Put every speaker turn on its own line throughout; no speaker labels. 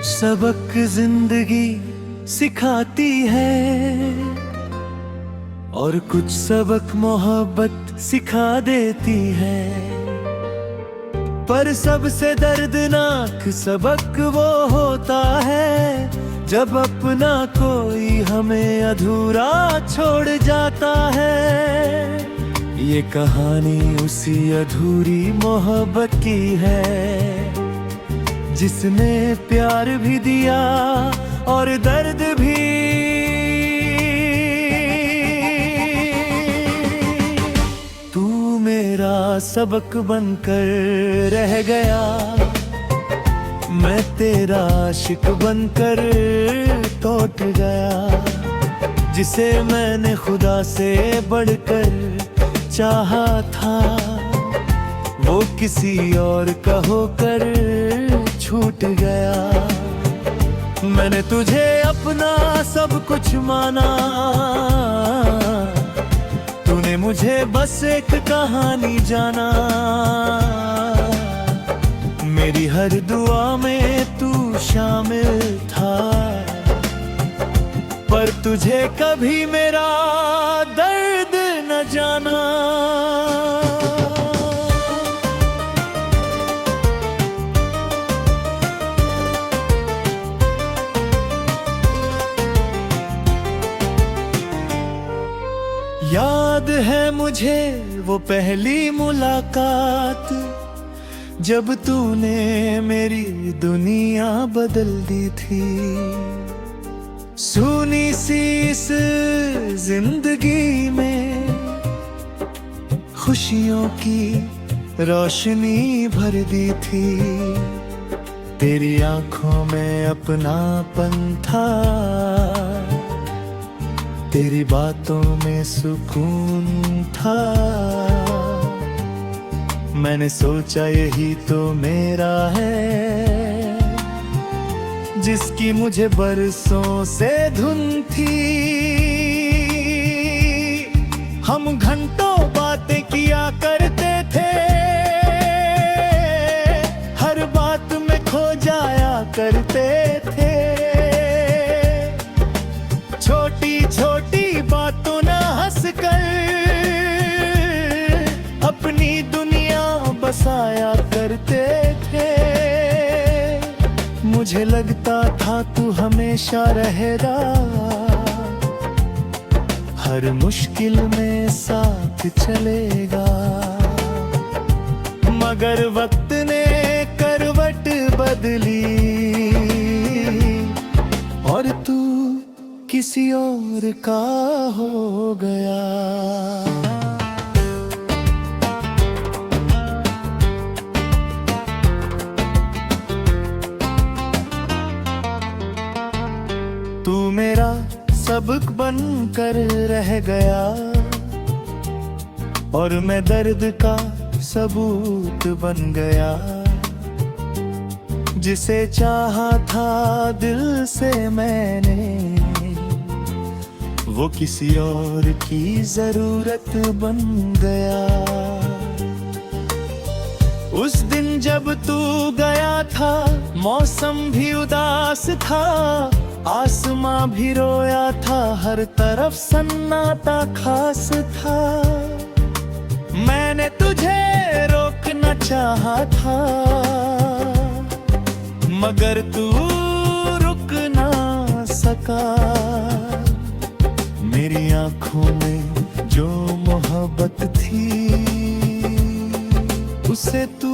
सबक जिंदगी सिखाती है और कुछ सबक मोहब्बत सिखा देती है। पर सबसे दर्दनाक सबक वो होता है जब अपना कोई हमें अधूरा छोड़ जाता है। ये कहानी उसी अधूरी मोहब्बत की है जिसने प्यार भी दिया और दर्द भी। तू मेरा सबक बनकर रह गया, मैं तेरा आशिक बनकर टूट गया। जिसे मैंने खुदा से बढ़कर चाहा था वो किसी और का होकर छूट गया। मैंने तुझे अपना सब कुछ माना, तूने मुझे बस एक कहानी जाना। मेरी हर दुआ में तू शामिल था, पर तुझे कभी मेरा दर्द न जाना। याद है मुझे वो पहली मुलाकात जब तूने मेरी दुनिया बदल दी थी। सुनी सी इस जिंदगी में खुशियों की रोशनी भर दी थी। तेरी आंखों में अपनापन था, तेरी बातों में सुकून था। मैंने सोचा यही तो मेरा है जिसकी मुझे बरसों से धुन थी। हम घंटों बातें किया करते थे, हर बात में खो जाया करते थे। छोटी छोटी बातों ना हंस कर अपनी दुनिया बसाया करते थे। मुझे लगता था तू हमेशा रहेगा, हर मुश्किल में साथ चलेगा। मगर वक्त ने करवट बदली और तू किसी और का हो गया। तू मेरा सबक बनकर रह गया और मैं दर्द का सबूत बन गया। जिसे चाहा था दिल से मैंने वो किसी और की जरूरत बन गया। उस दिन जब तू गया था मौसम भी उदास था, आसमां भी रोया था, हर तरफ सन्नाटा खास था। मैंने तुझे रोकना चाहा था मगर तू रुक ना सका। मेरी आंखों में जो मोहब्बत थी उसे तू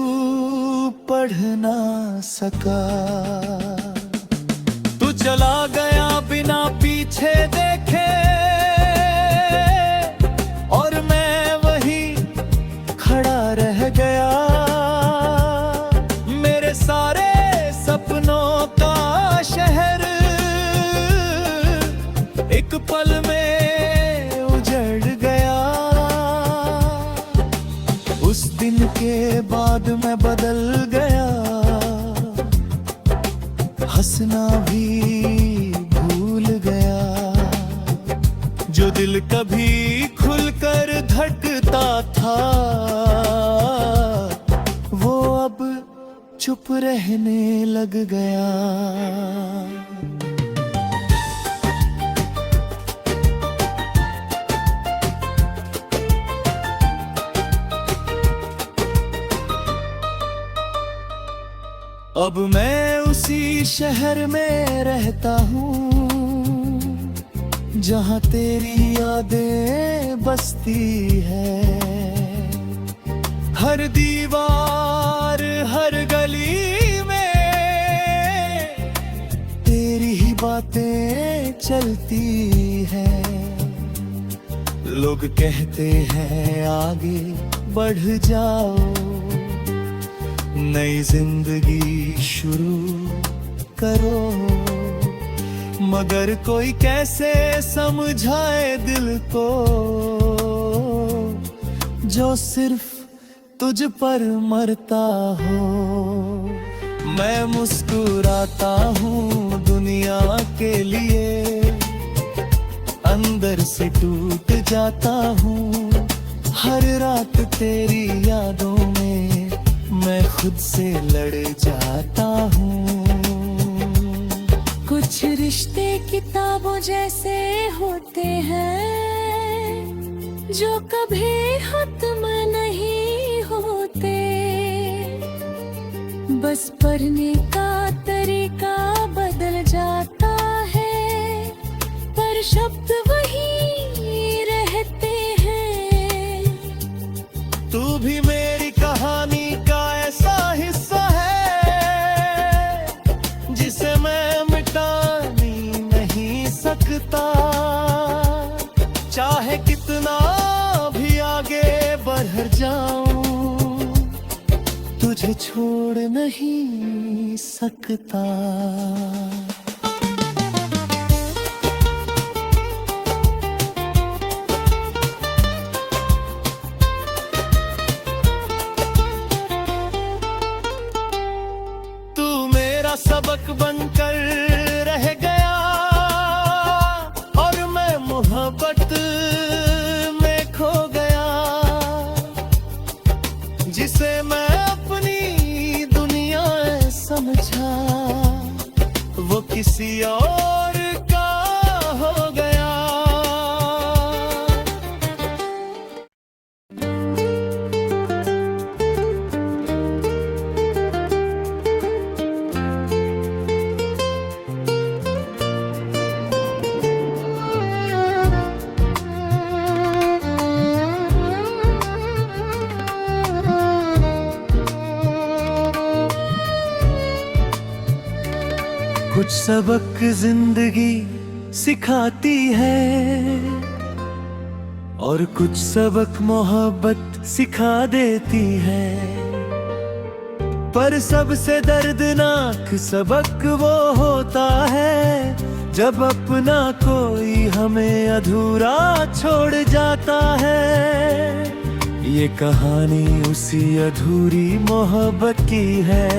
पढ़ ना सका। तू चला गया बिना पीछे देखे और मैं वहीं खड़ा रह गया। मेरे सारे सपनों का शहर एक पल में उजड़ गया। उस दिन के बाद मैं बदल गया, हंसना भी भूल गया। जो दिल कभी खुलकर धड़कता था वो अब चुप रहने लग गया। अब मैं उसी शहर में रहता हूँ जहाँ तेरी यादें बसती है। हर दीवार हर गली में तेरी ही बातें चलती है। लोग कहते हैं आगे बढ़ जाओ, नई जिंदगी शुरू करो, मगर कोई कैसे समझाए दिल को जो सिर्फ तुझ पर मरता हो। मैं मुस्कुराता हूँ दुनिया के लिए, अंदर से टूट जाता हूँ। हर रात तेरी यादों में मैं खुद से लड़ जाता हूँ।
कुछ रिश्ते किताबों जैसे होते हैं जो कभी खत्म नहीं होते, बस पढ़ने का तरीका बदल जाता है पर शब्द वही रहते हैं।
तू भी मेरी कहानी का ऐसा हिस्सा है जिसे मैं मिटा नहीं सकता। चाहे कितना भी आगे बढ़ जाऊं, तुझे छोड़ नहीं सकता। सबक बनकर रह गया और मैं मोहब्बत में खो गया। जिसे मैं अपनी दुनिया समझा वो किसी और का हो गया। कुछ सबक जिंदगी सिखाती है और कुछ सबक मोहब्बत सिखा देती है। पर सबसे दर्दनाक सबक वो होता है जब अपना कोई हमें अधूरा छोड़ जाता है। ये कहानी उसी अधूरी मोहब्बत की है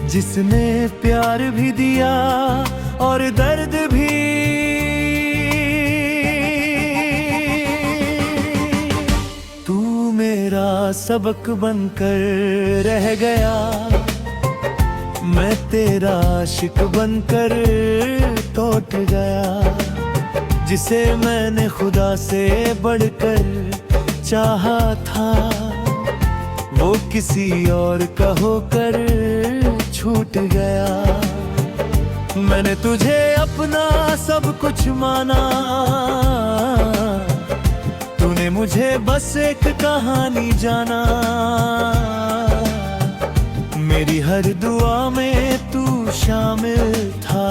जिसने प्यार भी दिया और दर्द भी। तू मेरा सबक बनकर रह गया, मैं तेरा आशिक बनकर टूट गया। जिसे मैंने खुदा से बढ़कर चाहा था वो किसी और का होकर छूट गया। मैंने तुझे अपना सब कुछ माना, तूने मुझे बस एक कहानी जाना। मेरी हर दुआ में तू शामिल था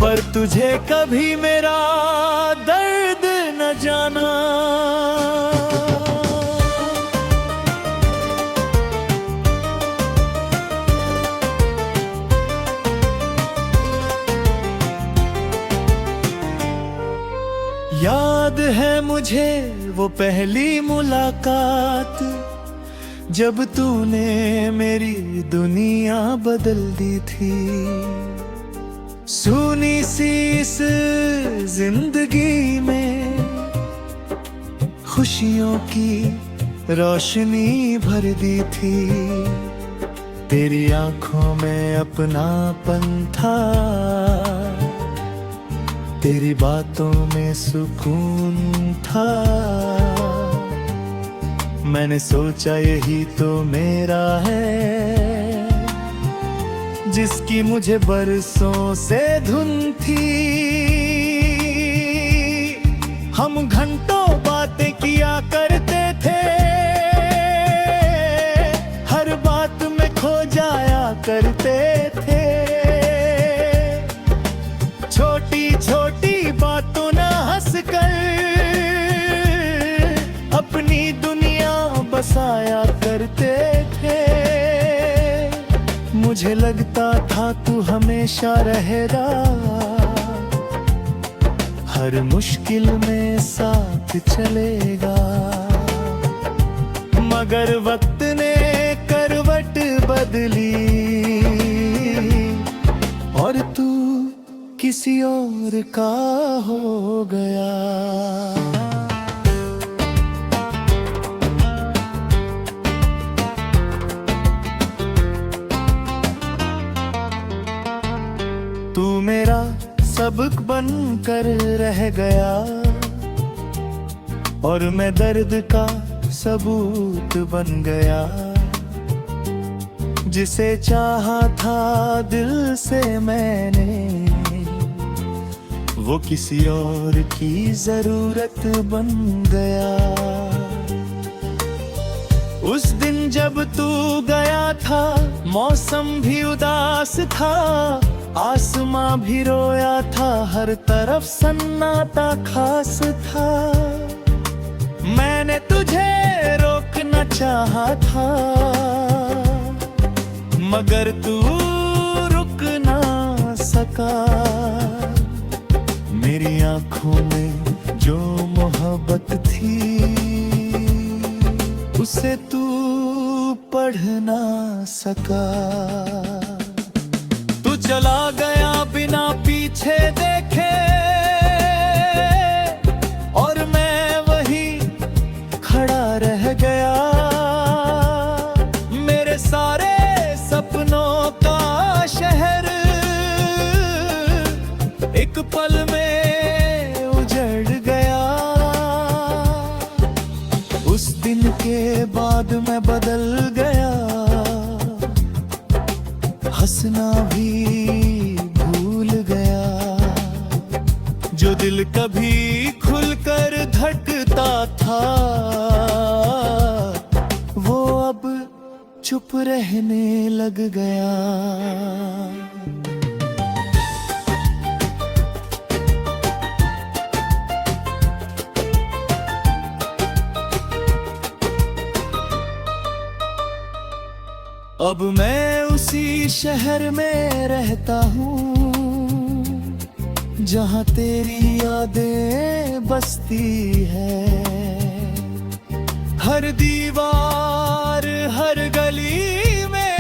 पर तुझे कभी मेरा दर्द न जाना। याद है मुझे वो पहली मुलाकात जब तूने मेरी दुनिया बदल दी थी। सुनी सी इस जिंदगी में खुशियों की रोशनी भर दी थी, तेरी आंखों में अपनापन था, तेरी बातों में सुकून था। मैंने सोचा यही तो मेरा है, जिसकी मुझे बरसों से धुन थी। हम घंटों बातें किया करते थे, हर बात में खो जाया करते थे। छोटी छोटी बातों ना हंसकर अपनी दुनिया बसाया करते थे। मुझे लगता था तू हमेशा रहेगा, हर मुश्किल में साथ चलेगा। मगर वक्त ने करवट बदली और तू किसी और का हो गया। तू मेरा सबक बन कर रह गया और मैं दर्द का सबूत बन गया। जिसे चाहा था दिल से मैंने, वो किसी और की जरूरत बन गया। उस दिन जब तू गया था, मौसम भी उदास था, आसमां भी रोया था, हर तरफ सन्नाटा खास था। मैंने तुझे रोकना चाहा था, मगर तू रुक ना सका। मेरी आंखों में जो मोहब्बत थी, उसे तू पढ़ ना सका। तू चला गया बिना पीछे देखे और मैं वहीं खड़ा रह गया। मेरे सारे सपनों का शहर एक पल में उजड़ गया। उस दिन के बाद मैं बदल गया, हंसना भी भूल गया। जो दिल कभी खुलकर धड़कता था, वो अब चुप रहने लग गया। अब मैं उसी शहर में रहता हूँ, जहाँ तेरी यादें बसती है। हर दीवार हर गली में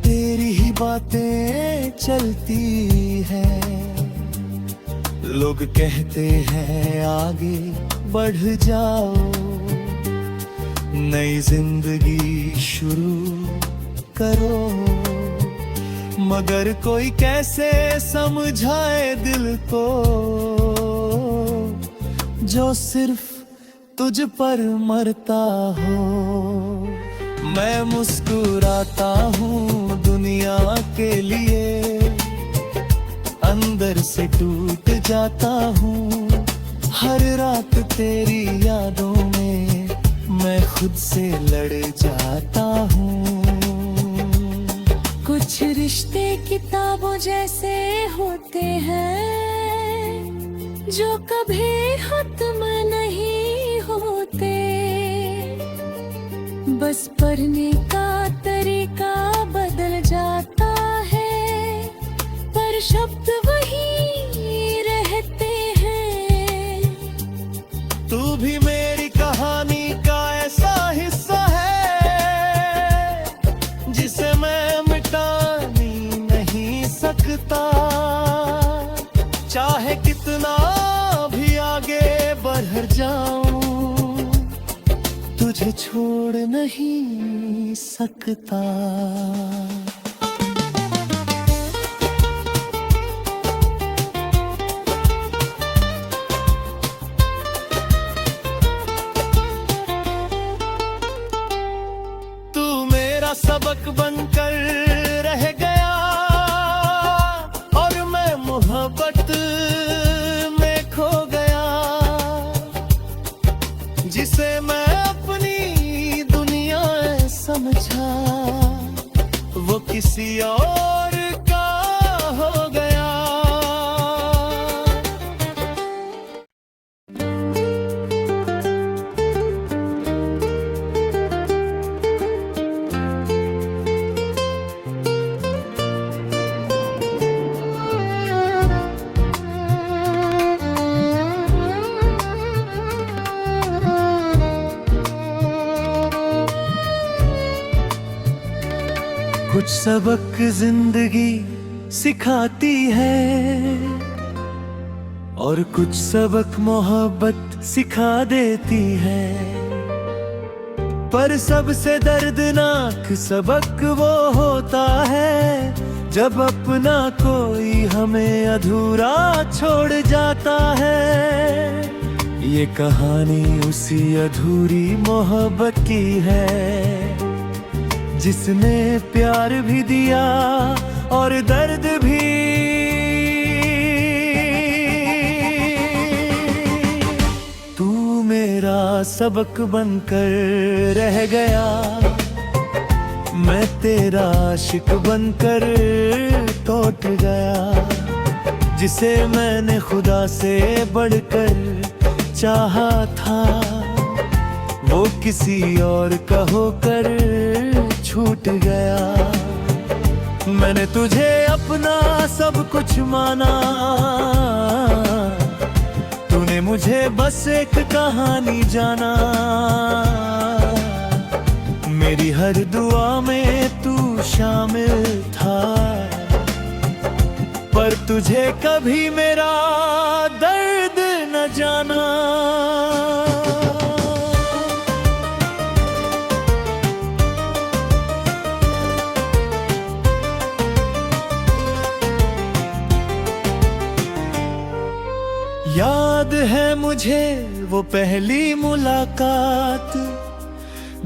तेरी ही बातें चलती हैं। लोग कहते हैं आगे बढ़ जाओ, नई जिंदगी शुरू करो। मगर कोई कैसे समझाए दिल को, जो सिर्फ तुझ पर मरता हो। मैं मुस्कुराता हूँ दुनिया के लिए, अंदर से टूट जाता हूँ। हर रात तेरी यादों में मैं खुद से लड़ जाता हूँ।
कुछ रिश्ते किताबों जैसे होते हैं, जो कभी खत्म नहीं होते। बस पढ़ने का तरीका बदल जाता है, पर शब्द वही रहते हैं।
तू भी मेरी कहानी का ऐसा हिस्सा है, जिसे मैं मिटा नहीं सकता। चाहे कितना भी आगे बढ़ जाऊं, तुझे छोड़ नहीं सकता। तू मेरा सबक बनकर रह गया और मैं मोहब्बत में खो गया, जिसे मैं अपनी दुनिया समझा वो किसी और का हो गया। कुछ सबक जिंदगी सिखाती है और कुछ सबक मोहब्बत सिखा देती है, पर सबसे दर्दनाक सबक वो होता है जब अपना कोई हमें अधूरा छोड़ जाता है। ये कहानी उसी अधूरी मोहब्बत की है जिसने प्यार भी दिया और दर्द भी। तू मेरा सबक बनकर रह गया, मैं तेरा आशिक बनकर टूट गया, जिसे मैंने खुदा से बढ़कर चाहा था वो किसी और का होकर छूट गया। मैंने तुझे अपना सब कुछ माना, तूने मुझे बस एक कहानी जाना। मेरी हर दुआ में तू शामिल था, पर तुझे कभी मेरा दर्द न जाना। याद है मुझे वो पहली मुलाकात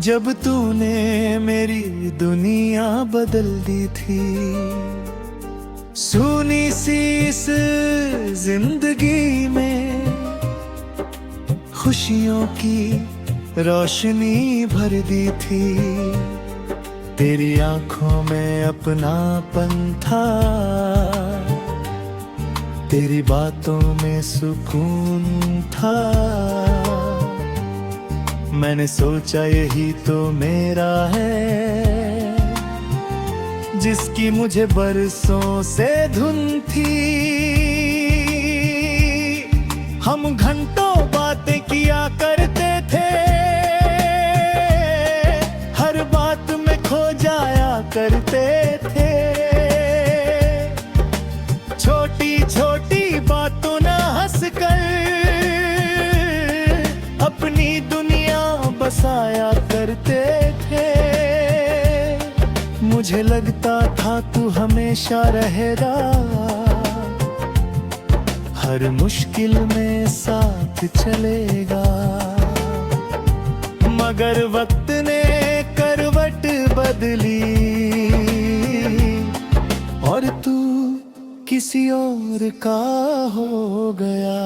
जब तूने मेरी दुनिया बदल दी थी। सुनी सी इस जिंदगी में खुशियों की रोशनी भर दी थी, तेरी आंखों में अपनापन था, तेरी बातों में सुकून था। मैंने सोचा यही तो मेरा है, जिसकी मुझे बरसों से धुन थी। हम घंटों बातें किया करते थे, हर बात में खो जाया करते थे। छोटी छोटी बातों ना हंस कर अपनी दुनिया बसाया करते थे। मुझे लगता था तू हमेशा रहेगा, हर मुश्किल में साथ चलेगा, मगर वक्त ने करवट बदली और तू किसी और का हो गया।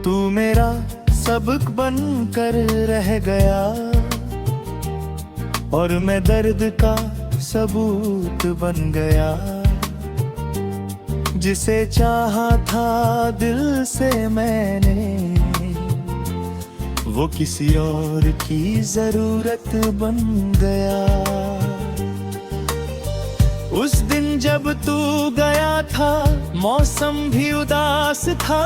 तू मेरा सबक बनकर रह गया और मैं दर्द का सबूत बन गया, जिसे चाहा था दिल से मैंने वो किसी और की जरूरत बन गया। उस दिन जब तू गया था मौसम भी उदास था,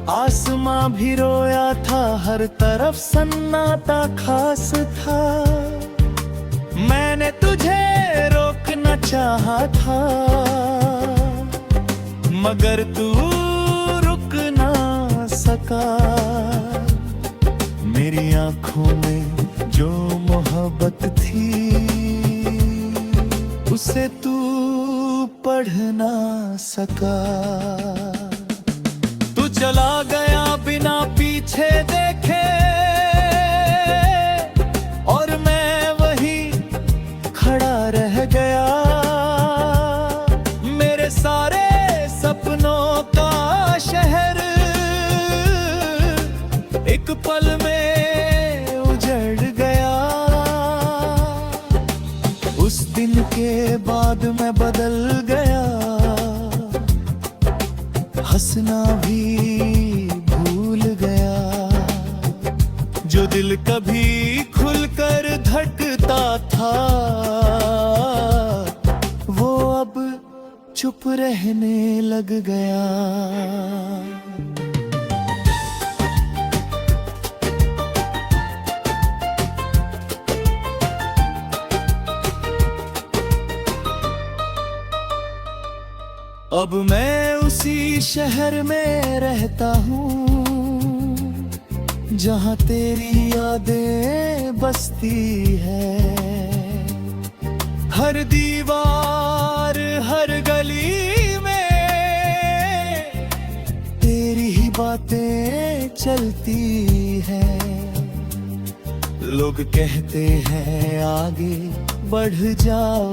आसमां भी रोया था, हर तरफ सन्नाटा खास था। मैंने तुझे रोकना चाहा था, मगर तू रुक ना सका। मेरी आंखों में जो मोहब्बत थी, उसे तू पढ़ ना सका। तू चला गया बिना पीछे देखे, और मैं वहीं खड़ा रह गया। मेरे सारे सपनों का शहर एक पल में उजड़ गया। उस दिन के बाद मैं बदल गया, हंसना भी भूल गया। जो दिल कभी खुलकर धड़कता था, वो अब चुप रहने लग गया। अब मैं उसी शहर में रहता हूँ, जहाँ तेरी यादें बसती है। हर दीवार हर गली में तेरी ही बातें चलती है। लोग कहते हैं आगे बढ़ जाओ,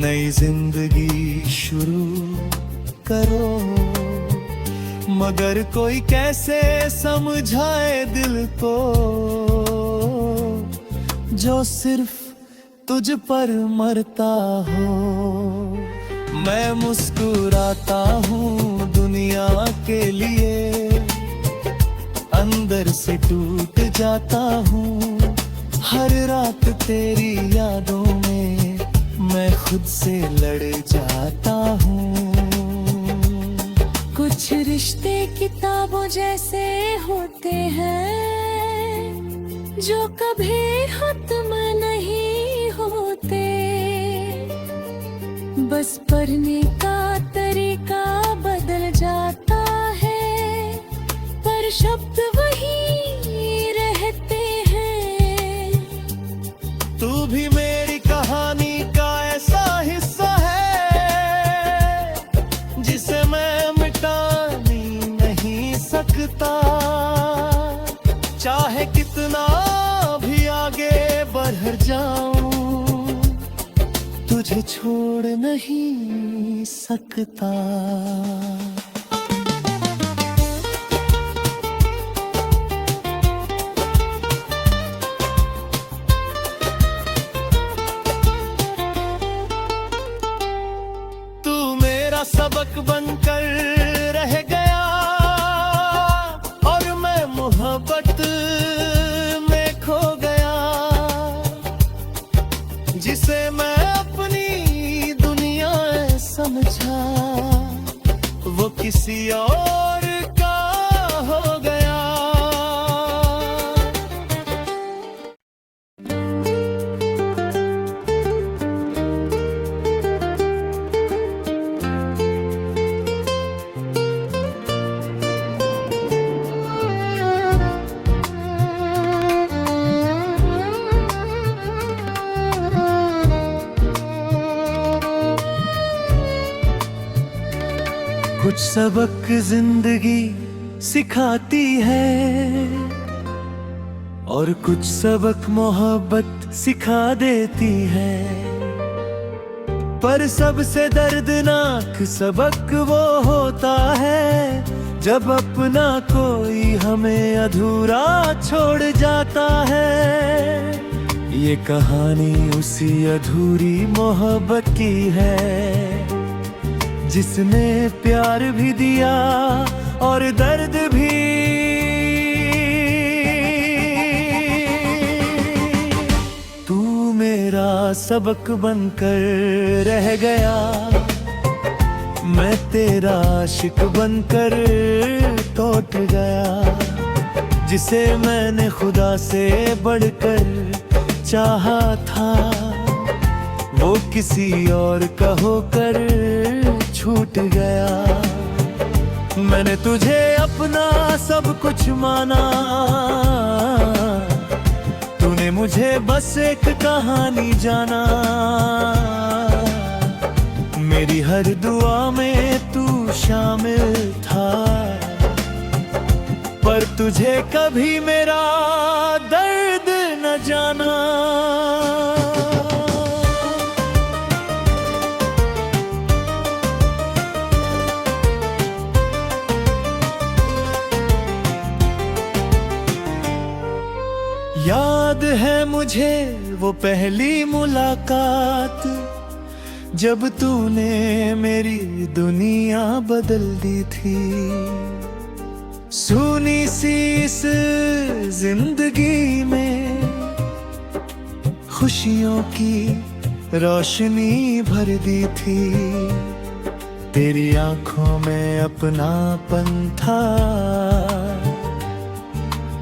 नई जिंदगी शुरू करो। मगर कोई कैसे समझाए दिल को, जो सिर्फ तुझ पर मरता हो। मैं मुस्कुराता हूँ दुनिया के लिए, अंदर से टूट जाता हूँ। हर रात तेरी यादों में मैं खुद से लड़ जाता हूँ।
कुछ रिश्ते किताबों जैसे होते हैं, जो कभी खत्म नहीं होते। बस पढ़ने का तरीका बदल जाता है, पर शब्द वही रहते हैं।
तू भी मेरी कहानी का ऐसा हिस्सा है, जिसे मैं मिटा नहीं सकता। चाहे कितना भी आगे बढ़ जाऊं, तुझे छोड़ नहीं सकता। सबक बनकर रह गया, और मैं मोहब्बत में खो गया। जिसे मैं अपनी दुनिया समझा, वो किसी और का हो गया। कुछ सबक जिंदगी सिखाती है, और कुछ सबक मोहब्बत सिखा देती है। पर सबसे दर्दनाक सबक वो होता है, जब अपना कोई हमें अधूरा छोड़ जाता है। ये कहानी उसी अधूरी मोहब्बत की है, जिसने प्यार भी दिया और दर्द भी। तू मेरा सबक बनकर रह गया, मैं तेरा आशिक बनकर टूट गया। जिसे मैंने खुदा से बढ़कर चाहा था, वो किसी और का होकर छूट गया। मैंने तुझे अपना सब कुछ माना, तूने मुझे बस एक कहानी जाना। मेरी हर दुआ में तू शामिल था, पर तुझे कभी मेरा दर्द न जाना। याद है मुझे वो पहली मुलाकात, जब तूने मेरी दुनिया बदल दी थी। सुनी सी इस जिंदगी में खुशियों की रोशनी भर दी थी। तेरी आंखों में अपनापन था,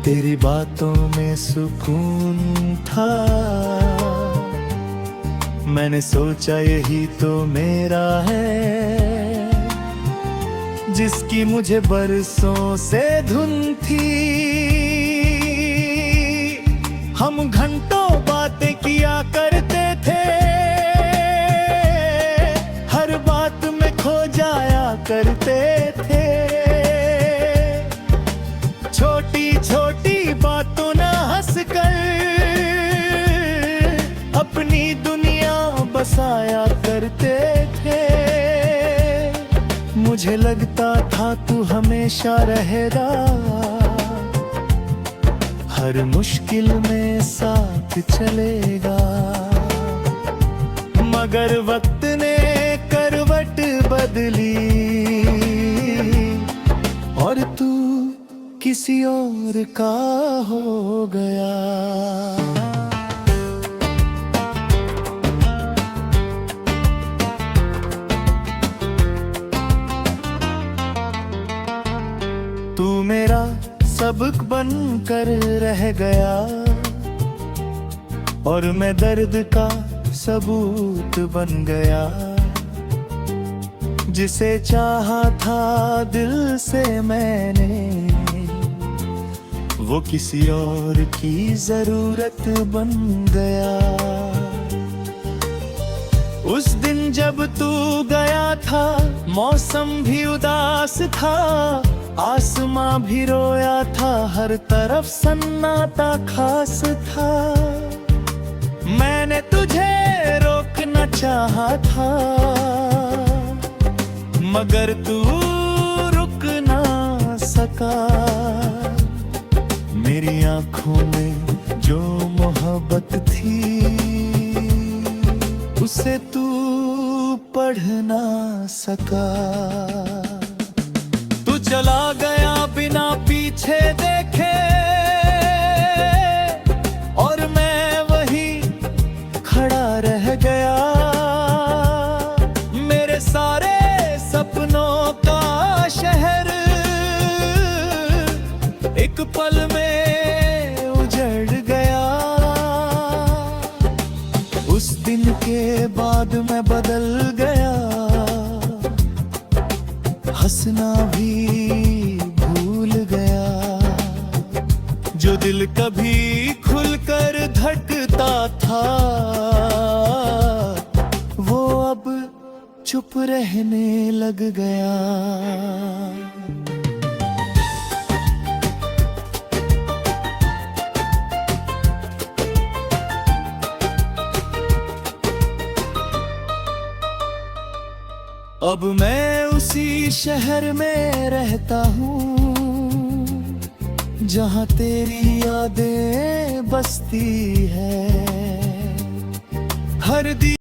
तेरी बातों में सुकून था। मैंने सोचा यही तो मेरा है, जिसकी मुझे बरसों से धुन थी। हम घंटों बातें किया करते थे, हर बात में खो जाया करते थे। छोटी छोटी बातों ना हंसकर अपनी दुनिया बसाया करते थे। मुझे लगता था तू हमेशा रहेगा, हर मुश्किल में साथ चलेगा। मगर वक्त ने करवट बदली और तू किसी और का हो गया। तू मेरा सबक बन कर रह गया, और मैं दर्द का सबूत बन गया। जिसे चाहा था दिल से मैंने, वो किसी और की जरूरत बन गया। उस दिन जब तू गया था, मौसम भी उदास था, आसमां भी रोया था, हर तरफ सन्नाटा खास था। मैंने तुझे रोकना चाहा था, मगर तू रुक ना सका। मेरी आंखों में जो मोहब्बत थी, उसे तू पढ़ ना सका। तू चला गया बिना पीछे देखे, और मैं वहीं खड़ा रह गया। मेरे सारे सपनों का शहर एक पल में उजड़ गया। उस दिन के बाद मैं बदल गया, हंसना भी भूल गया। जो दिल कभी खुलकर धड़कता था, वो अब चुप रहने लग गया। अब मैं उसी शहर में रहता हूँ, जहाँ तेरी यादें बसती है। हर